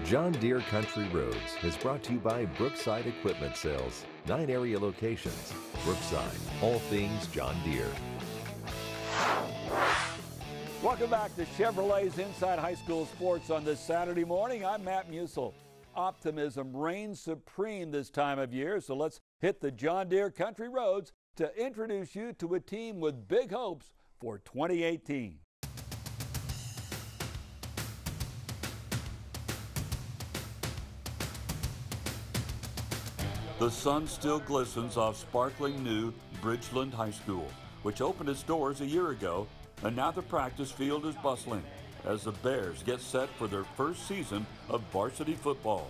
John Deere Country Roads is brought to you by Brookside Equipment Sales. 9 area locations. Brookside, all things John Deere. Welcome back to Chevrolet's Inside High School Sports on this Saturday morning. I'm Matt Musil. Optimism reigns supreme this time of year, so let's hit the John Deere Country Roads to introduce you to a team with big hopes for 2018. The sun still glistens off sparkling new Bridgeland High School, which opened its doors a year ago, and now the practice field is bustling as the Bears get set for their first season of varsity football.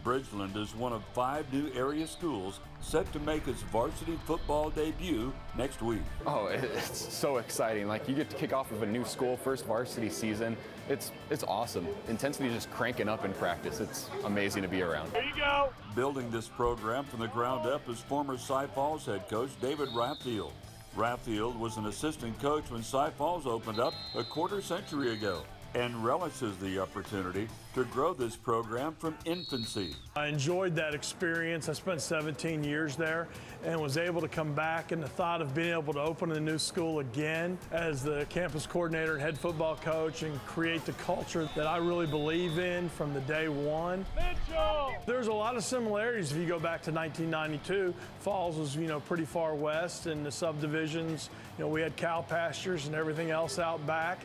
Bridgeland is one of 5 new area schools set to make its varsity football debut next week. Oh, it's so exciting. Like, you get to kick off of a new school, first varsity season. It's awesome. Intensity is just cranking up in practice. It's amazing to be around. There you go. Building this program from the ground up is former Cy Falls head coach David Rathfield. Rathfield was an assistant coach when Cy Falls opened up a quarter century ago and relishes the opportunity to grow this program from infancy. I enjoyed that experience. I spent 17 years there and was able to come back, and the thought of being able to open a new school again as the campus coordinator and head football coach and create the culture that I really believe in from the day one. Mitchell! There's a lot of similarities if you go back to 1992. Falls was, pretty far west, and the subdivisions, we had cow pastures and everything else out back.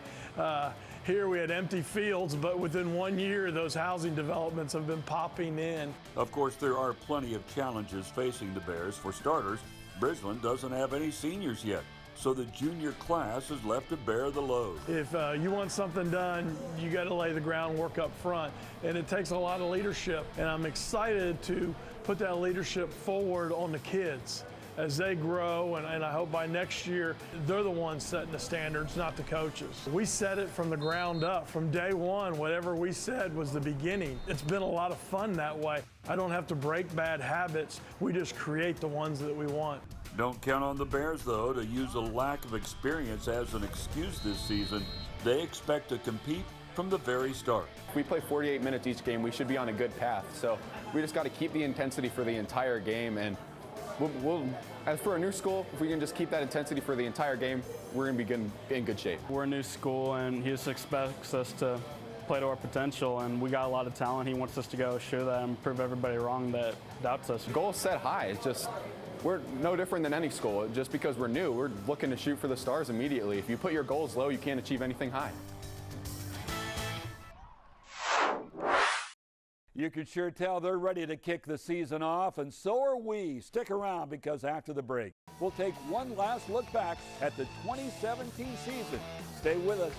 Here we had empty fields, but within 1 year, those housing developments have been popping in. Of course, there are plenty of challenges facing the Bears. For starters, Bridgeland doesn't have any seniors yet, so the junior class is left to bear the load. If you want something done, you got to lay the groundwork up front, and it takes a lot of leadership, and I'm excited to put that leadership forward on the kids as they grow, and I hope by next year, they're the ones setting the standards, not the coaches. We set it from the ground up. From day one, whatever we said was the beginning. It's been a lot of fun that way. I don't have to break bad habits. We just create the ones that we want. Don't count on the Bears, though, to use a lack of experience as an excuse this season. They expect to compete from the very start. If we play 48 minutes each game, we should be on a good path. So we just got to keep the intensity for the entire game, and as for a new school, if we can just keep that intensity for the entire game, we're going to be in good shape. We're a new school, and he just expects us to play to our potential, and we got a lot of talent. He wants us to go show that and prove everybody wrong that doubts us. Goal set high. It's just, we're no different than any school. Just because we're new, we're looking to shoot for the stars immediately. If you put your goals low, you can't achieve anything high. You can sure tell they're ready to kick the season off, and so are we. Stick around, because after the break, we'll take one last look back at the 2017 season. Stay with us.